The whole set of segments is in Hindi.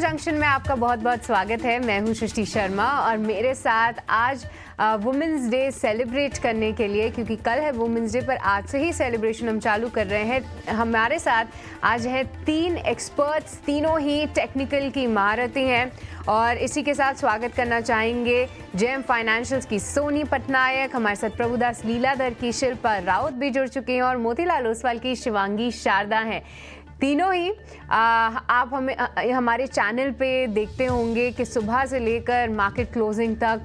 जंक्शन में आपका बहुत बहुत स्वागत है। मैं हूं सृष्टि शर्मा और मेरे साथ आज वुमेंस डे सेलिब्रेट करने के लिए, क्योंकि कल है वुमेंस डे पर आज से ही सेलिब्रेशन हम चालू कर रहे हैं। हमारे साथ आज हैं 3 एक्सपर्ट्स, तीनों ही टेक्निकल की महारथी हैं और इसी के साथ स्वागत करना चाहेंगे जेएम फाइनेंशियल्स की सोनी पटनायक, हमारे साथ प्रभुदास लीलाधर की शिल्पा राउत भी जुड़ चुकी हैं और मोतीलाल ओसवाल की शिवांगी शारदा हैं। तीनों ही आप हमें हमारे चैनल पे देखते होंगे कि सुबह से लेकर मार्केट क्लोजिंग तक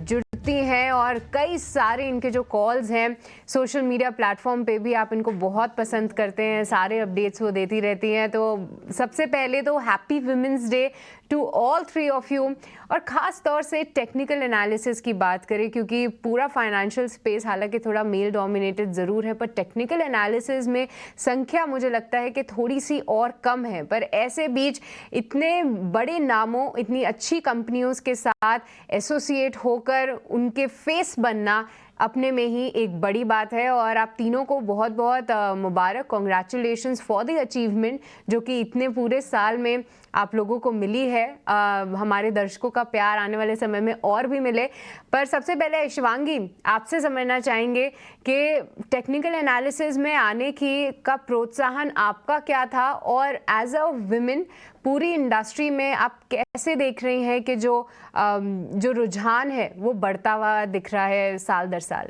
जुड़ती हैं और कई सारे इनके जो कॉल्स हैं सोशल मीडिया प्लेटफॉर्म पे भी आप इनको बहुत पसंद करते हैं, सारे अपडेट्स वो देती रहती हैं। तो सबसे पहले तो happy women's day to all 3 of you. और ख़ास तौर से टेक्निकल एनालिसिस की बात करें, क्योंकि पूरा फाइनेंशियल स्पेस हालांकि थोड़ा मेल डोमिनेटेड ज़रूर है, पर टेक्निकल एनालिसिस में संख्या मुझे लगता है कि थोड़ी सी और कम है। पर ऐसे बीच इतने बड़े नामों, इतनी अच्छी कंपनियों के साथ एसोसिएट होकर उनके फेस बनना अपने में ही एक बड़ी बात है। और आप तीनों को बहुत बहुत मुबारक, कॉन्ग्रेचुलेशंस फॉर द अचीवमेंट जो कि इतने पूरे साल में आप लोगों को मिली है। हमारे दर्शकों का प्यार आने वाले समय में और भी मिले। पर सबसे पहले शिवांगी, आपसे समझना चाहेंगे कि टेक्निकल एनालिसिस में आने का प्रोत्साहन आपका क्या था और एज अ वुमेन पूरी इंडस्ट्री में आप कैसे देख रही हैं कि जो रुझान है वो बढ़ता हुआ दिख रहा है साल दर साल?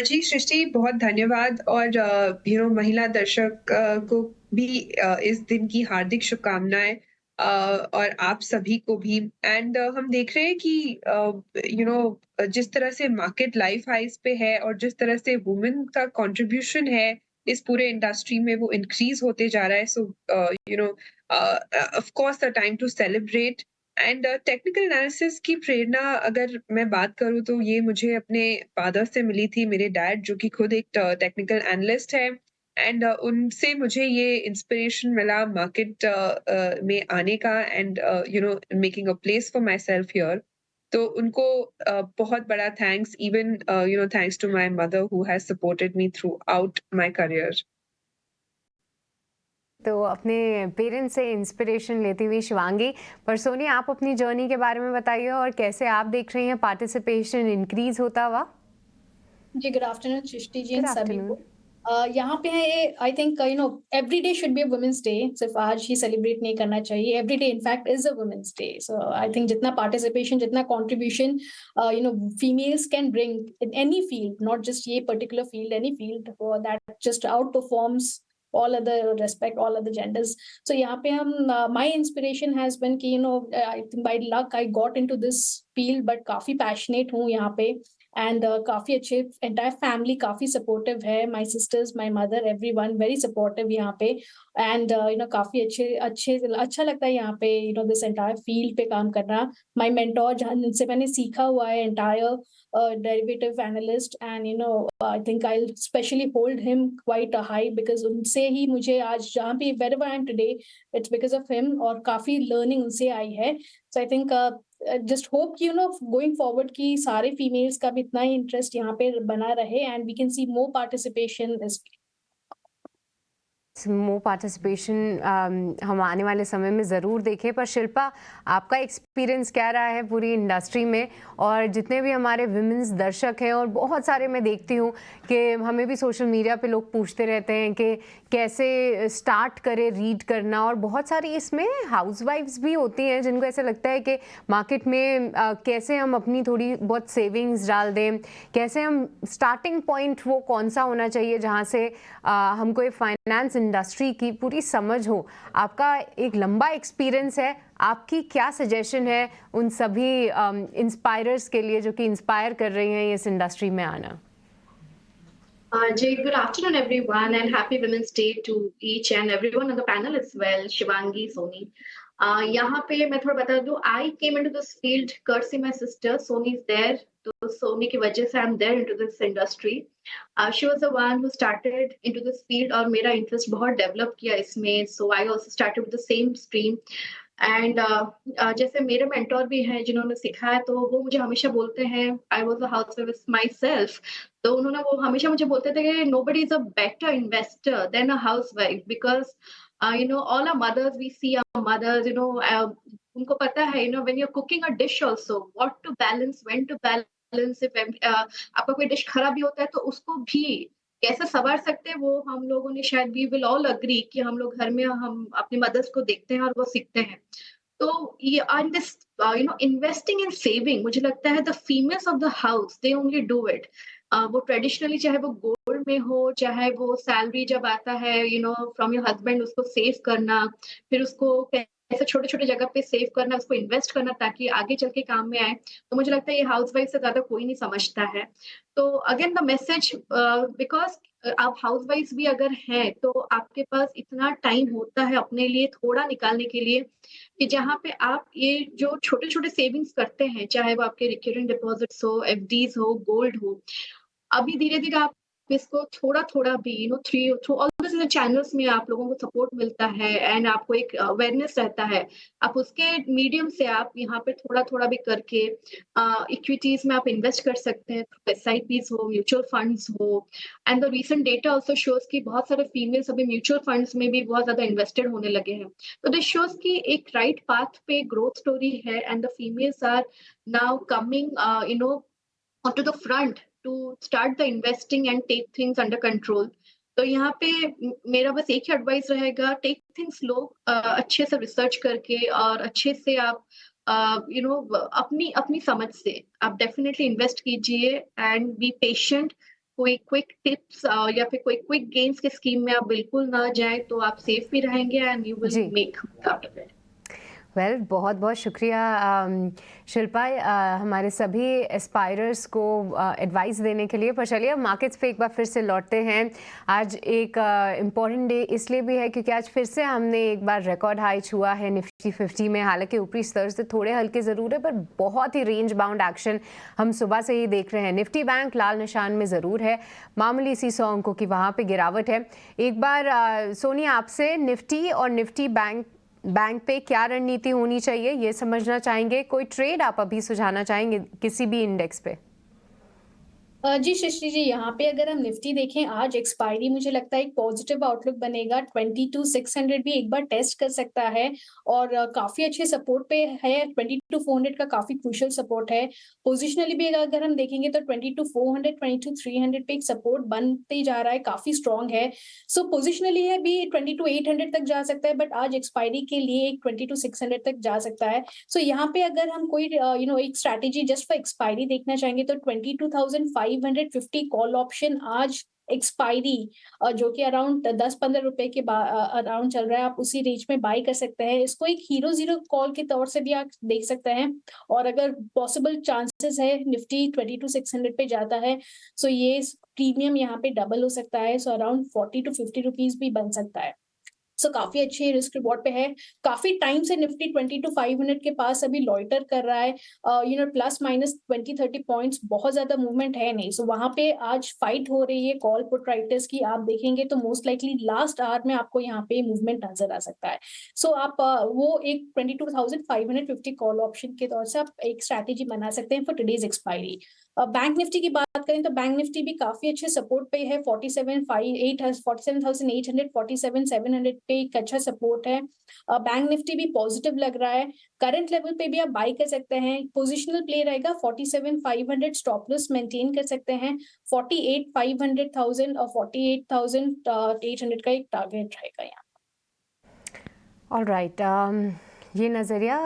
जी सृष्टि, बहुत धन्यवाद। और महिला दर्शक को भी इस दिन की हार्दिक शुभकामनाएं, और आप सभी को भी। एंड हम देख रहे हैं कि जिस तरह से मार्केट लाइफ हाइस पे है और जिस तरह से वुमेन का कंट्रीब्यूशन है इस पूरे इंडस्ट्री में, वो इंक्रीज होते जा रहा है। So of course the time to celebrate. And technical analysis की प्रेरणा अगर मैं बात करूँ तो ये मुझे अपने फादर से मिली थी। मेरे डैड जो कि खुद एक टेक्निकल एनालिस्ट है, एंड उनसे मुझे ये इंस्पिरेशन मिला मार्केट में आने का, and making a place for myself here. तो उनको बहुत बड़ा thanks, even thanks to my mother who has supported me throughout my career. तो अपने पेरेंट्स से इंस्पिरेशन लेती हुई शिवांगी, पर सोनी आप अपनी जर्नी के बारे में बताइए और कैसे आप देख रही हैं पार्टिसिपेशन इंक्रीज होता हुआ? जी, good afternoon Srishti ji good सभी आफ्टरनून। को। यहाँ पे है ये, I think every day should be a women's day. सिर्फ आज ही सेलिब्रेट नहीं करना चाहिए, every day in fact is a women's day. So I think जितना पार्टिसिपेशन, जितना contribution females can bring in any field, not just ये particular field, any field that just outperforms all other respect, all other genders. So यहाँ पे हम my inspiration has been कि I think by luck I got into this field, but काफी passionate हूँ यहाँ पे। एंड काफी अच्छे, एंटायर फैमिली काफी सपोर्टिव है, my sister's, my mother, everyone very supportive यहाँ पे। एंड काफी अच्छा लगता है यहाँ पे दिस एंटायर फील्ड पे काम करना। माय मेंटोर जिनसे मैंने सीखा हुआ है entire derivative analyst, and I think I specially hold him quite high because उनसे ही मुझे आज जहाँ पे wherever I am today, it's because of him, और काफी लर्निंग उनसे आई है। सो आई थिंक जस्ट होप कि गोइंग फॉरवर्ड की सारे फीमेल्स का भी इतना ही इंटरेस्ट यहाँ पे बना रहे and we can see more participation. More participation हम आने वाले समय में ज़रूर देखें। पर शिल्पा, आपका एक्सपीरियंस क्या रहा है पूरी इंडस्ट्री में? और जितने भी हमारे विमेंस दर्शक हैं, और बहुत सारे मैं देखती हूँ कि हमें भी सोशल मीडिया पे लोग पूछते रहते हैं कि कैसे स्टार्ट करें रीड करना, और बहुत सारी इसमें हाउसवाइफ्स भी होती हैं जिनको ऐसा लगता है कि मार्केट में कैसे हम अपनी थोड़ी बहुत सेविंग्स डाल दें, कैसे हम स्टार्टिंग पॉइंट वो कौन सा होना चाहिए जहाँ से हमको ये फाइनेंस इंडस्ट्री की पूरी समझ हो। आपका एक लंबा एक्सपीरियंस है, आपकी क्या सजेशन है उन सभी इंस्पायरर्स के लिए जो कि इंस्पायर कर रही हैं इस इंडस्ट्री में आना? Jay, good afternoon, everyone, and happy Women's Day to each and everyone on the panel as well, Shivangi, Soni. यहाँ पे मैं थोड़ा बता दूँ, I came into this field courtesy my sister, Soni is there, तो Soni की वजह से I'm there into this industry. She was the one who started into this field और मेरा interest बहुत develop किया इसमें, so I also started with the same stream. And जैसे मेरे मेंटोर भी हैं जिन्होंने सिखाया, तो वो मुझे हमेशा बोलते हैं, I was a housewife myself, तो उन्होंने वो हमेशा मुझे बोलते थे कि nobody is a better investor than a housewife, because all our mothers, we see our mothers, उनको पता है, when you're cooking a dish also, what to balance, when to balance, if आपका कोई डिश खराब भी होता है तो उसको भी कैसे संवार सकते हैं, वो हम लोगों ने शायद वी विल ऑल एग्री कि हम लोग घर में हम अपनी मदर्स को देखते हैं और वो सीखते हैं। तो ये and this investing in saving, मुझे लगता है the females of the house they only do it. वो ट्रेडिशनली चाहे वो गोल्ड में हो, चाहे वो सैलरी जब आता है फ्रॉम योर हस्बैंड, उसको सेव करना, फिर उसको ऐसे छोटे छोटे जगह पे सेव करना, उसको इन्वेस्ट करना ताकि आगे चल के काम में आए। तो मुझे लगता है ये हाउस वाइफ से ज्यादा कोई नहीं समझता है। तो अगेन द मैसेज, बिकॉज आप हाउस वाइफ भी अगर हैं तो आपके पास इतना टाइम होता है अपने लिए थोड़ा निकालने के लिए कि जहाँ पे आप ये जो छोटे छोटे सेविंग्स करते हैं, चाहे वो आपके रिकरिंग डिपॉजिट्स हो, एफडीज हो, गोल्ड हो, अभी धीरे-धीरे आप इसको थोड़ा-थोड़ा भी three through all this channels में आप लोगों को सपोर्ट मिलता है एंड आपको एक अवेयरनेस रहता है। आप उसके मीडियम से आप यहाँ पे थोड़ा-थोड़ा भी करके इक्विटीज में आप इन्वेस्ट कर सकते हैं, एसआईपीज हो, म्यूचुअल फंड्स हो। And the recent data also shows कि बहुत सारे फीमेल्स अभी म्यूचुअल फंड्स में भी बहुत ज्यादा इन्वेस्टेड होने लगे हैं। तो दिस शोज कि एक राइट पाथ पे ग्रोथ स्टोरी है and the females are now coming onto the front to start the investing and take things under control. तो यहाँ पे मेरा बस एक ही एडवाइस रहेगा, टेक थिंग्स लो, अच्छे से रिसर्च करके और अच्छे से आप अपनी अपनी समझ से आप डेफिनेटली इन्वेस्ट कीजिए एंड बी पेशेंट। कोई क्विक टिप्स या फिर कोई क्विक गेन्स के स्कीम में आप बिल्कुल ना जाए, तो आप सेफ भी रहेंगे and you will make out of it. Well बहुत बहुत शुक्रिया शिल्पा हमारे सभी एस्पायरर्स को एडवाइस देने के लिए। पर चलिए मार्केट्स पे एक बार फिर से लौटते हैं। आज एक इम्पॉर्टेंट डे इसलिए भी है क्योंकि आज फिर से हमने एक बार रिकॉर्ड हाई छुआ है निफ्टी 50 में। हालांकि ऊपरी स्तर से थोड़े हल्के ज़रूर है पर बहुत ही रेंज बाउंड एक्शन हम सुबह से ही देख रहे हैं। निफ्टी बैंक लाल निशान में ज़रूर है, मामूली सी 100 अंकों की वहाँ पर गिरावट है। एक बार सोनी आपसे निफ्टी और निफ्टी बैंक पे क्या रणनीति होनी चाहिए ये समझना चाहेंगे। कोई ट्रेड आप अभी सुझाना चाहेंगे किसी भी इंडेक्स पे? जी सृष्टि जी, यहाँ पे अगर हम निफ्टी देखें, आज एक्सपायरी मुझे लगता है एक पॉजिटिव आउटलुक बनेगा। 22,600 भी एक बार टेस्ट कर सकता है और काफी अच्छे सपोर्ट पे है। 22,400 का काफी क्रूशियल सपोर्ट है। पोजिशनली भी अगर हम देखेंगे तो 22,400 22,300 पे एक सपोर्ट बनते जा रहा है, काफी स्ट्रॉन्ग है। सो पोजिशनली है भी 22,800 तक जा सकता है, बट आज एक्सपायरी के लिए एक 22,600 तक जा सकता है। सो यहाँ पे अगर हम कोई एक स्ट्रैटेजी जस्ट फॉर एक्सपायरी देखना चाहेंगे तो 22,550 कॉल ऑप्शन आज एक्सपायरी जो कि अराउंड 10-15 रुपए के अराउंड चल रहा है, आप उसी रेंज में बाय कर सकते हैं। इसको एक हीरो जीरो कॉल के तौर से भी आप देख सकते हैं। और अगर पॉसिबल चांसेस है निफ्टी 22,600 पे जाता है, सो ये प्रीमियम यहाँ पे डबल हो सकता है। सो अराउंड 40 to 50 रुपीज भी बन सकता है। सो काफी अच्छे रिस्क रिवॉर्ड पे है। काफी टाइम से निफ्टी 22,500 के पास अभी लॉइटर कर रहा है। प्लस माइनस 20-30 पॉइंट्स, बहुत ज्यादा मूवमेंट है नहीं। सो वहां पे आज फाइट हो रही है कॉल पुट राइटर्स की। आप देखेंगे तो मोस्ट लाइकली लास्ट आवर में आपको यहाँ पे मूवमेंट नजर आ सकता है। सो आप वो एक 22,550 कॉल ऑप्शन के तौर से आप एक स्ट्रैटेजी बना सकते हैं for today's expiry. Bank Nifty की बात करें तो बैंक निफ्टी भी काफी अच्छे सपोर्ट पे है। 47,800 47,700 पे एक अच्छा सपोर्ट है। बैंक निफ्टी भी पॉजिटिव लग रहा है। करंट लेवल पे भी आप बाई कर सकते हैं। पोजिशनल प्ले रहेगा 47,500, स्टॉप लॉस मेंटेन कर सकते हैं। 48,500 और 48,800 का एक टारगेट रहेगा यहाँ। ऑलराइट, ये नज़रिया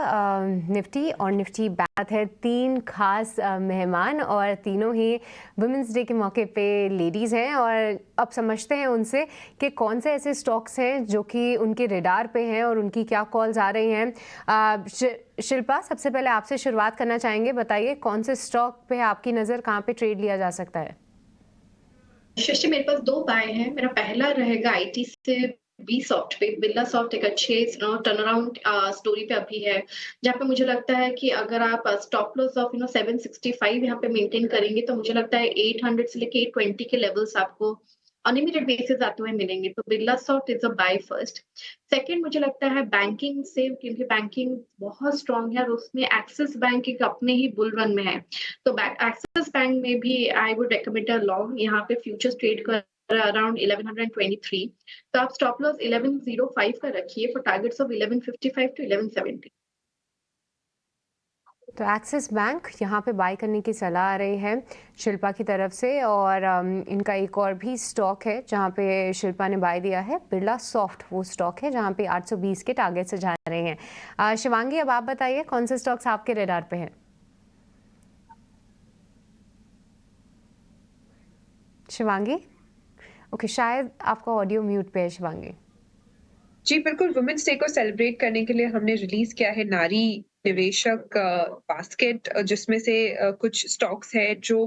निफ्टी और निफ्टी बैंक है। तीन खास मेहमान और तीनों ही वुमेंस डे के मौके पे लेडीज़ हैं और अब समझते हैं उनसे कि कौन से ऐसे स्टॉक्स हैं जो कि उनके रेडार पे हैं और उनकी क्या कॉल्स आ रही हैं। शिल्पा, सबसे पहले आपसे शुरुआत करना चाहेंगे। बताइए कौन से स्टॉक पे आपकी नज़र, कहाँ पे ट्रेड लिया जा सकता है? शशि, मेरे पास दो बाय हैं। मेरा पहला रहेगा आईटी से बी सॉफ्ट पे। बिरला सॉफ्ट एक अच्छे टर्न अराउंड स्टोरी पे अभी है, जहाँ पे मुझे लगता है कि अगर आप स्टॉप लॉस ऑफ 765 यहाँ पे मेंटेन करेंगे तो मुझे लगता है 800 से लेके 820 के लेवल्स आपको अनलिमिटेड बेसिस आते हुए मिलेंगे। तो Birla soft is a by first. Second मुझे लगता है बैंकिंग से, क्योंकि बैंकिंग बहुत स्ट्रांग है और उसमें एक्सिस बैंक एक अपने ही बुल रन में है। तो एक्सिस बैंक में भी I would recommend a long. यहाँ पे फ्यूचर्स ट्रेड कर around 1123. तो आप स्टॉप लॉस 1105 का रखिए फॉर टारगेट्स ऑफ 1155 to 1170. तो एक्सिस बैंक यहाँ पे बाय करने की सलाह आ रही है शिल्पा की तरफ से। और इनका एक और भी स्टॉक है जहाँ पे शिल्पा ने बाय दिया है, बिरला सॉफ्ट वो स्टॉक है जहाँ पे 820 के टारगेट से जा रहे हैं। शिवांगी, अब आप बताइए कौन से स्टॉक्स आपके रडार पे हैं? शिवांगी, ओके, शायद आपका ऑडियो म्यूट पे है शिवांगी। जी बिल्कुल, वुमेन्स डे को सेलिब्रेट करने के लिए हमने रिलीज किया है नारी निवेशक बास्केट, जिसमें से कुछ स्टॉक्स है जो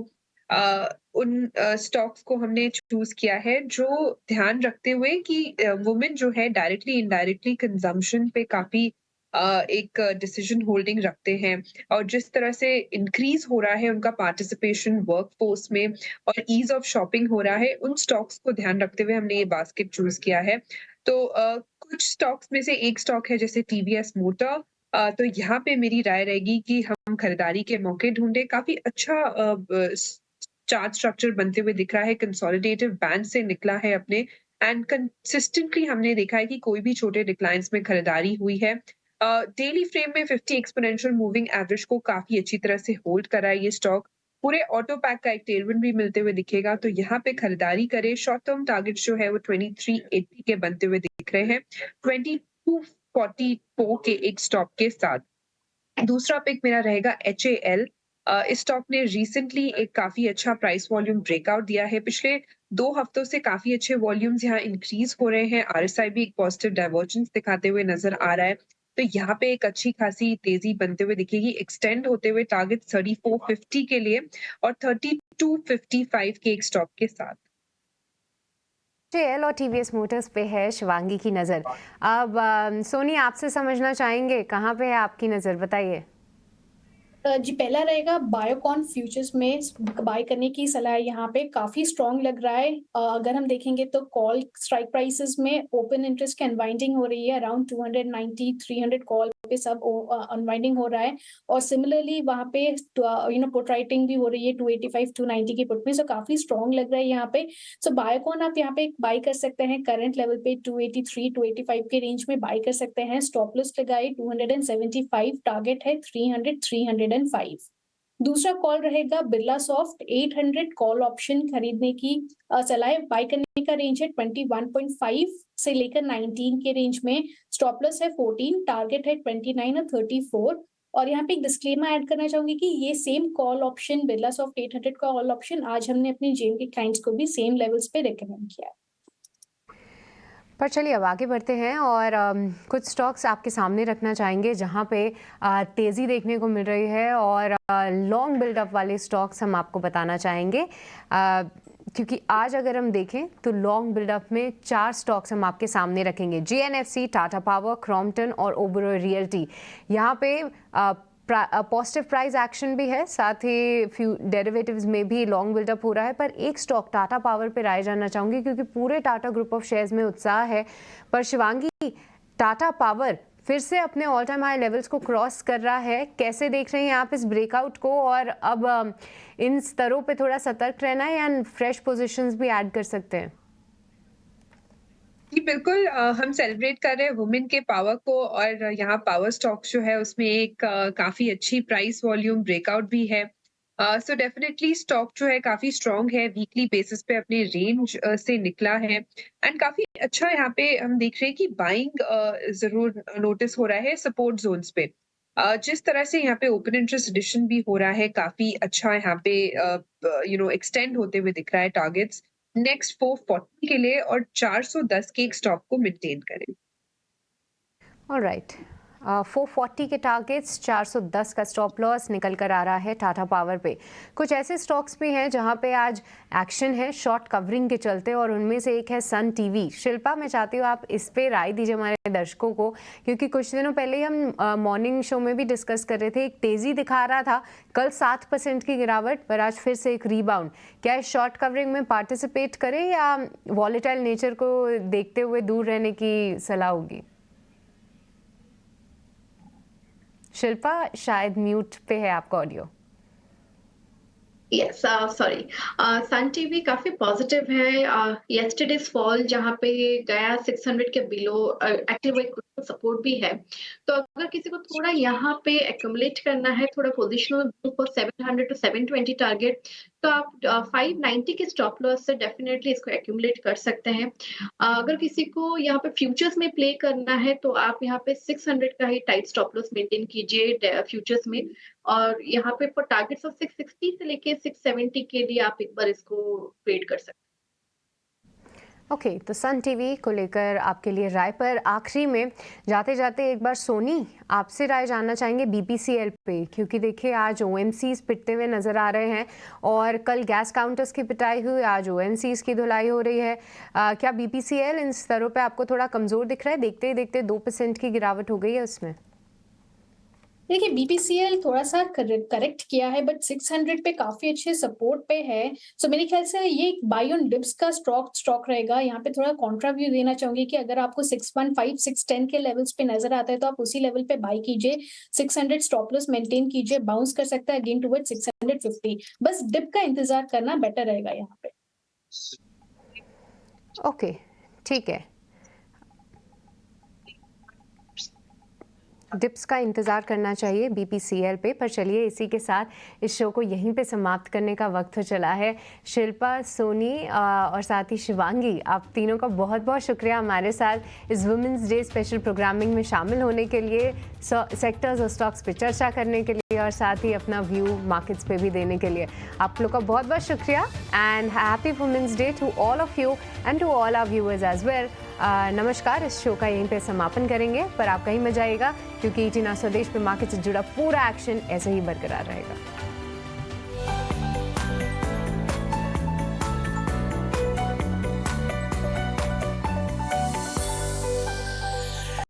उन स्टॉक्स को हमने चूज किया है जो ध्यान रखते हुए कि वुमेन जो है डायरेक्टली इनडायरेक्टली कंजम्पशन पे काफी एक डिसीजन होल्डिंग रखते हैं, और जिस तरह से इंक्रीज हो रहा है उनका पार्टिसिपेशन वर्कफोर्स में और ईज ऑफ शॉपिंग हो रहा है, उन स्टॉक्स को ध्यान रखते हुए हमने ये बास्केट चूज किया है। तो कुछ स्टॉक्स में से एक स्टॉक है जैसे टीवीएस मोटर। तो यहाँ पे मेरी राय रहेगी कि हम खरीदारी के मौके ढूंढे। काफी अच्छा चार्ट स्ट्रक्चर बनते हुए दिख रहा है, कंसोलिडेटिव बैंड से निकला है अपने, एंड कंसिस्टेंटली हमने देखा है कि कोई भी छोटे डिक्लाइंस में खरीदारी हुई है। डेली फ्रेम में 50 एक्सपोनेंशियल मूविंग एवरेज को काफी अच्छी तरह से होल्ड करा है ये स्टॉक। पूरे ऑटो पैक का एक टेलविंड भी मिलते हुए दिखेगा, तो यहाँ पे खरीदारी करें। शॉर्ट टर्म टारगेट जो है वो 2380 के बनते हुए दिख रहे हैं, 2244 के एक स्टॉप के साथ। दूसरा पिक मेरा रहेगा HAL। इस स्टॉक ने रिसेंटली एक काफी अच्छा प्राइस वॉल्यूम ब्रेकआउट दिया है। पिछले 2 हफ्तों से काफी अच्छे वॉल्यूम्स यहाँ इंक्रीज हो रहे हैं। RSI भी एक पॉजिटिव डाइवर्जेंस दिखाते हुए नजर आ रहा है, तो यहाँ पे एक अच्छी खासी तेजी बनते हुए दिखेगी, एक्सटेंड होते हुए टारगेट 3450 के लिए और 3255 के एक स्टॉक के साथ। JL और TVS मोटर्स पे है शिवांगी की नज़र। अब सोनी, आपसे समझना चाहेंगे कहाँ पे है आपकी नज़र, बताइए। जी, पहला रहेगा बायोकॉन फ्यूचर्स में बाय करने की सलाह है। यहाँ पे काफी स्ट्रॉन्ग लग रहा है। अगर हम देखेंगे तो कॉल स्ट्राइक प्राइसेस में ओपन इंटरेस्ट की अनवाइंडिंग हो रही है, अराउंड 290 300 कॉल पे सब अनवाइंडिंग हो रहा है। और सिमिलरली वहाँ पे पुट राइटिंग भी हो रही है 285 290 की पुट में, सो काफी स्ट्रॉन्ग लग रहा है यहाँ पे। सो बायोकॉन आप यहाँ पे बाय कर सकते हैं करंट लेवल पे 283 285 के रेंज में बाय कर सकते हैं। स्टॉप लॉस लगाए 275, टारगेट है 300 305। दूसरा कॉल रहेगा बिरला सॉफ्ट 800 कॉल ऑप्शन खरीदने की सलाह। बाय करने का रेंज है 21.5 से लेकर 19 के रेंज में। स्टॉप लॉस है 14, टारगेट है 29 और 34। और यहाँ पे एक डिस्क्लेमर ऐड करना चाहूंगी कि ये same call option Birla soft 800 का कॉल ऑप्शन आज हमने अपने जेम के क्लाइंट्स को भी सेम लेवल्स पे रेकमेंड किया है। पर चलिए अब आगे बढ़ते हैं और कुछ स्टॉक्स आपके सामने रखना चाहेंगे जहां पे तेज़ी देखने को मिल रही है, और लॉन्ग बिल्डअप वाले स्टॉक्स हम आपको बताना चाहेंगे। क्योंकि आज अगर हम देखें तो लॉन्ग बिल्डअप में 4 स्टॉक्स हम आपके सामने रखेंगे, GNFC, टाटा पावर, क्रॉम्पटन और ओबेरॉय रियल्टी। यहाँ पे पॉजिटिव प्राइस एक्शन भी है, साथ ही फ्यू डेरिवेटिव्स में भी लॉन्ग बिल्डअप हो रहा है। पर एक स्टॉक टाटा पावर पे राय जानना चाहूँगी क्योंकि पूरे टाटा ग्रुप ऑफ शेयर्स में उत्साह है। पर शिवांगी, टाटा पावर फिर से अपने ऑल टाइम हाई लेवल्स को क्रॉस कर रहा है, कैसे देख रहे हैं आप इस ब्रेकआउट को? और अब इन स्तरों पे थोड़ा सतर्क रहना है या फ्रेश पोजीशंस भी ऐड कर सकते हैं? जी बिल्कुल, हम सेलिब्रेट कर रहे हैं वुमेन के पावर को, और यहाँ पावर स्टॉक जो है उसमें एक काफी अच्छी प्राइस वॉल्यूम ब्रेकआउट भी है। सो डेफिनेटली स्टॉक जो है काफी स्ट्रॉन्ग है, वीकली बेसिस पे अपने रेंज से निकला है, एंड काफी अच्छा यहाँ पे हम देख रहे हैं कि बाइंग जरूर नोटिस हो रहा है सपोर्ट जोन्स पे। जिस तरह से यहाँ पे ओपन इंटरेस्ट एडिशन भी हो रहा है, काफी अच्छा यहाँ पे एक्सटेंड होते हुए दिख रहा है टारगेट्स नेक्स्ट 440 के लिए, और 410 के एक स्टॉक को मेंटेन करें। ऑलराइट, 440 के टारगेट्स, 410 का स्टॉप लॉस निकल कर आ रहा है टाटा पावर पे। कुछ ऐसे स्टॉक्स भी हैं जहां पे आज एक्शन है शॉर्ट कवरिंग के चलते, और उनमें से एक है सन टीवी। शिल्पा, मैं चाहती हूँ आप इस पे राय दीजिए हमारे दर्शकों को, क्योंकि कुछ दिनों पहले ही हम मॉर्निंग शो में भी डिस्कस कर रहे थे, एक तेज़ी दिखा रहा था, कल 7% की गिरावट, पर आज फिर से एक रीबाउंड। क्या इस शॉर्ट कवरिंग में पार्टिसिपेट करें या वॉलेटाइल नेचर को देखते हुए दूर रहने की सलाह होगी? शिल्पा, शायद म्यूट पे है आपका audio. Yes sorry Sun TV काफी पॉजिटिव है। यस्टरडेज फॉल जहाँ पे गया 600 के बिलो, एक्टिव सपोर्ट भी है। तो अगर किसी को थोड़ा यहाँ पे एक्यूमुलेट करना है, थोड़ा पोजिशनल फॉर 700 टू 720 टारगेट, तो आप 590 के स्टॉप लॉस से डेफिनेटली इसको एक्यूमुलेट कर सकते हैं। अगर किसी को यहाँ पे फ्यूचर्स में प्ले करना है तो आप यहाँ पे 600 का ही टाइट स्टॉप लॉस मेंटेन कीजिए फ्यूचर्स में। और यहाँ पे फॉर टारगेट्स ऑफ 660 से लेके 670 के लिए आप एक बार इसको ट्रेड कर सकते हैं। ओके तो सन टीवी को लेकर आपके लिए राय पर आखिरी में जाते जाते एक बार सोनी आपसे राय जानना चाहेंगे बीपीसीएल पे, क्योंकि देखिए आज ओएमसीज पिटते हुए नज़र आ रहे हैं और कल गैस काउंटर्स की पिटाई हुई, आज ओएमसीज की धुलाई हो रही है। क्या बीपीसीएल इन स्तरों पे आपको थोड़ा कमज़ोर दिख रहा है? देखते ही देखते 2% की गिरावट हो गई है उसमें। देखिए बीपीसीएल थोड़ा सा करेक्ट किया है, बट 600 पे काफी अच्छे सपोर्ट पे है। सो मेरे ख्याल से ये बाय ऑन डिप्स का स्टॉक रहेगा। यहाँ पे थोड़ा कॉन्ट्रा व्यू देना चाहूंगी कि अगर आपको 615 610 के लेवल्स पे नजर आता है तो आप उसी लेवल पे बाय कीजिए। 600 स्टॉप लॉस मेंटेन कीजिए, बाउंस कर सकता है अगेन टुवर्ड 650। बस डिप का इंतजार करना बेटर रहेगा यहाँ पे। ओके ठीक है, डिप्स का इंतज़ार करना चाहिए बीपीसीएल पे। पर चलिए इसी के साथ इस शो को यहीं पे समाप्त करने का वक्त हो चला है। शिल्पा, सोनी और साथ ही शिवांगी, आप तीनों का बहुत बहुत शुक्रिया हमारे साथ इस वुमेंस डे स्पेशल प्रोग्रामिंग में शामिल होने के लिए, सेक्टर्स और स्टॉक्स पे चर्चा करने के लिए और साथ ही अपना व्यू मार्केट्स पे भी देने के लिए। आप लोग का बहुत बहुत शुक्रिया and happy women's day to all of you and to all our viewers as well. नमस्कार, इस शो का यहीं पे समापन करेंगे, पर आप कहीं मत जाइएगा क्योंकि 18 स्वदेश पे मार्केट से जुड़ा पूरा एक्शन ऐसे ही बरकरार रहेगा।